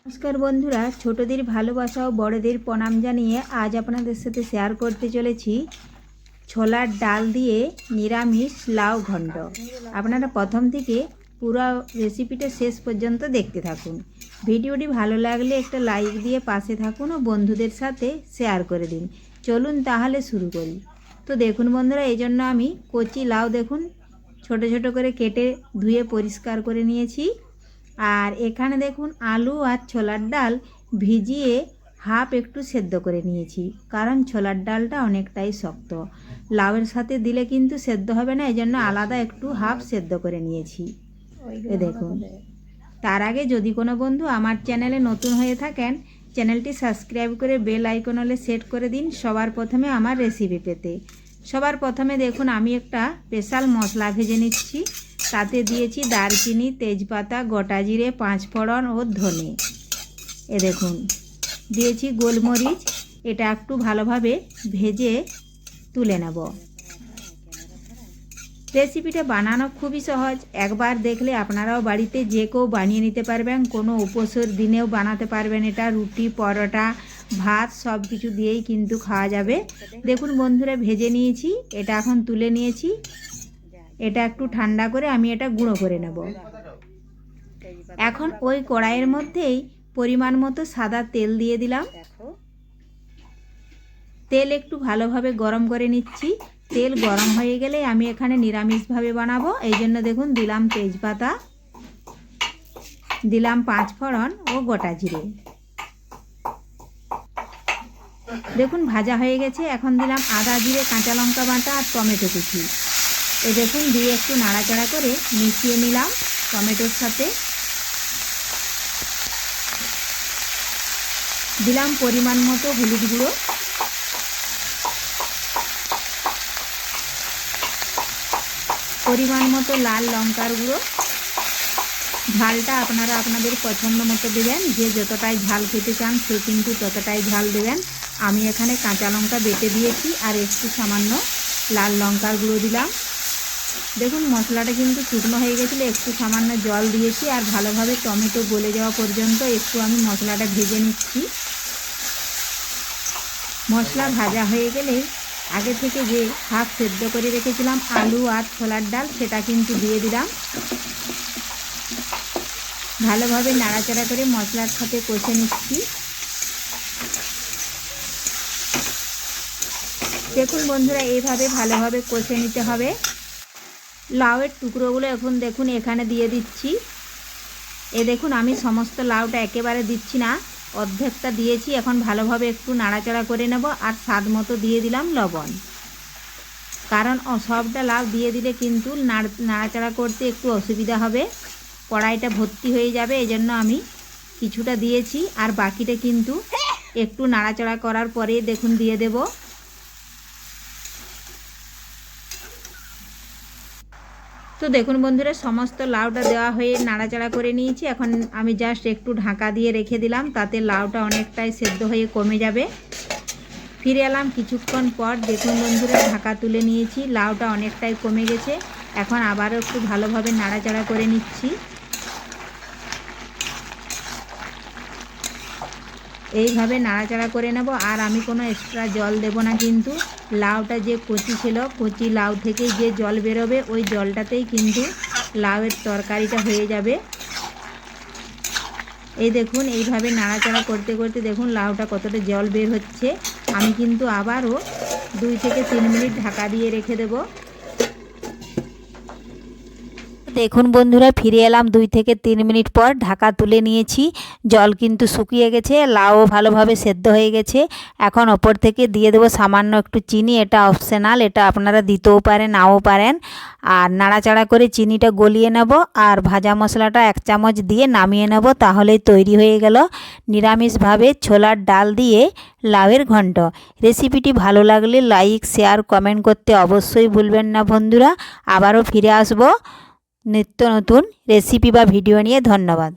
नमस्कार बंधुरा छोटोदेर भालोबासा और बड़ोदेर प्रणाम जानिए आज आपनादेर साथे शेयर करते चलेछि छोलार डाल दिए निरामिष लाउ घंट। आपनारा प्रथम थेके पुरो रेसिपिटा शेष पर्यन्त देखते थाकुन। भिडियोटी भालो लागले एकटा लाइक दिए पाशे थाकुन और बंधुदेर साथे शेयर करे दिन। चलुन ताहले शुरू करी। तो देखुन बंधुरा एजन्य आमी कचि लाउ देखुन छोटो छोटो करे केटे धुए परिष्कार करे निएछि। और एखाने देखुन आलू और छोलार डाल भिजिए हाफ एकटू सेদ্ধ करे निएछि कारण छोलार डालटा अनेकटाई शक्त लाउर साथे दिले किन्तु सेদ্ধ होबे ना एजन्य आलादा एकटू हाफ सेদ্ধ करे निएछि। ए देखुन तार आगे यदि कोनो बंधु आमार चैनेले नतून हये थाकेन चैनलटी सबस्क्राइब करे बेल आइकन आले सेट करे दिन सबार प्रथमे आमार रेसिपि पेते। सबार प्रथमे देखुन आमी एकटा स्पेशल मशला भेजे निচ্ছি। ताते दिएছি दारचिनी तेजपाता गोटा जिरे पाँचफोड़न और धने। ए देखुन दिएছি गोलमरिच। এটা একটু ভালোভাবে ভেজে তুলে নেব। রেসিপিটা বানানো খুবই সহজ, একবার দেখলে আপনারাও বাড়িতে যে কেউ বানিয়ে নিতে পারবেন। কোনো উপোসের দিনেও বানাতে পারবেন। এটা রুটি পরোটা ভাত সব কিছু দিয়েই কিন্তু খাওয়া যাবে। দেখুন বন্ধুরা ভেজে নিয়েছি, এটা এখন তুলে নিয়েছি। এটা একটু ঠান্ডা করে আমি এটা গুঁড়ো করে নেব। এখন ওই কড়াইয়ের মধ্যেই পরিমাণ মতো সাদা তেল দিয়ে দিলাম। তেল একটু ভালোভাবে গরম করে নিচ্ছি। তেল গরম হয়ে গেলে আমি এখানে নিরামিষভাবে বানাবো, এই জন্য দেখুন দিলাম তেজপাতা, দিলাম পাঁচফোড়ন ও গোটা জিরে। দেখুন ভাজা হয়ে গেছে। এখন দিলাম আদা জিরে কাঁচা লঙ্কা বাটা আর টমেটো কুচি। এই দেখুন দিয়ে একটু নাড়াচাড়া করে মিশিয়ে নিলাম টমেটোর সাথে। দিলাম পরিমাণ মতো হলুদ গুঁড়ো, পরিমাণ মতো লাল লঙ্কার গুঁড়ো। ঝালটা আপনারা আপনাদের পছন্দ মতো দেবেন, যে যতটাই ঝাল খেতে চান সে কিন্তু ততটাই ঝাল দেবেন। আমি এখানে কাঁচা লঙ্কা বেটে দিয়েছি আর একটু সামান্য লাল লঙ্কার গুঁড়ো দিলাম। দেখুন মশলাটা কিন্তু শুকনো হয়ে গেছিলো, একটু সামান্য জল দিয়েছি আর ভালোভাবে টমেটো গলে যাওয়া পর্যন্ত একটু আমি মশলাটা ভেজে নিচ্ছি। মশলা ভাজা হয়ে গেলে আগে থেকে যে হাফ সেদ্ধ করে রেখেছিলাম আলু আর ছোলার ডাল সেটা কিন্তু দিয়ে দিলাম। ভালোভাবে নাড়াচাড়া করে মশলার সাথে কষে নিচ্ছি। দেখুন বন্ধুরা এইভাবে ভালোভাবে কষে নিতে হবে। লাউয়ের টুকরোগুলো এখন দেখুন এখানে দিয়ে দিচ্ছি। এ দেখুন আমি সমস্ত লাউটা একেবারে দিচ্ছি না, অর্ধেকটা দিয়েছি। এখন ভালোভাবে একটু নাড়াচাড়া করে নেব আর স্বাদ মতো দিয়ে দিলাম লবণ, কারণ সবটা লাউ দিয়ে দিলে কিন্তু নাড়াচাড়া করতে একটু অসুবিধা হবে, কড়াইটা ভর্তি হয়ে যাবে। এজন্য আমি কিছুটা দিয়েছি আর বাকিটা কিন্তু একটু নাড়াচাড়া করার পরে দেখুন দিয়ে দেব। তো দেখুন বন্ধুরা সমস্ত লাউটা দেওয়া হয়ে নাড়াচাড়া করে নিয়েছি। এখন আমি জাস্ট একটু ঢাকা দিয়ে রেখে দিলাম, তাতে লাউটা অনেকটাই সেদ্ধ হয়ে কমে যাবে। ফিরে এলাম কিছুক্ষণ পর। দেখুন বন্ধুরা ঢাকা তুলে নিয়েছি, লাউটা অনেকটাই কমে গেছে। এখন আবারও একটু ভালোভাবে নাড়াচাড়া করে নিচ্ছি। এইভাবে নাড়াচাড়া করে নেব আর আমি কোনো এক্সট্রা জল দেব না, কিন্তু লাউটা যে কচি ছিল কচি লাউ থেকে যে জল বেরোবে ওই জলটাতেই কিন্তু লাউয়ের তরকারিটা হয়ে যাবে। এই দেখুন এইভাবে নাড়াচাড়া করতে করতে দেখুন লাউটা কতটা জল বের হচ্ছে। আমি কিন্তু আবারও 2 থেকে 3 মিনিট ঢাকা দিয়ে রেখে দেব। দেখুন বন্ধুরা ফিরে এলাম 2 থেকে 3 মিনিট পর। ঢাকা তুলে নিয়েছি, জল কিন্তু শুকিয়ে গেছে, লাউ ভালোভাবে সেদ্ধ হয়ে গেছে। এখন ওপর থেকে দিয়ে দেবো সামান্য একটু চিনি, এটা অপশনাল, এটা আপনারা দিতেও পারেন নাও পারেন। আর নাড়াচাড়া করে চিনিটা গলিয়ে নেব আর ভাজা মশলাটা 1 চামচ দিয়ে নামিয়ে নেব। তাহলেই তৈরি হয়ে গেল নিরামিষভাবে ছোলার ডাল দিয়ে লাউয়ের ঘন্ট। রেসিপিটি ভালো লাগলে লাইক শেয়ার কমেন্ট করতে অবশ্যই ভুলবেন না বন্ধুরা। আবারও ফিরে আসবো নিত্য নতুন রেসিপি বা ভিডিও নিয়ে। ধন্যবাদ।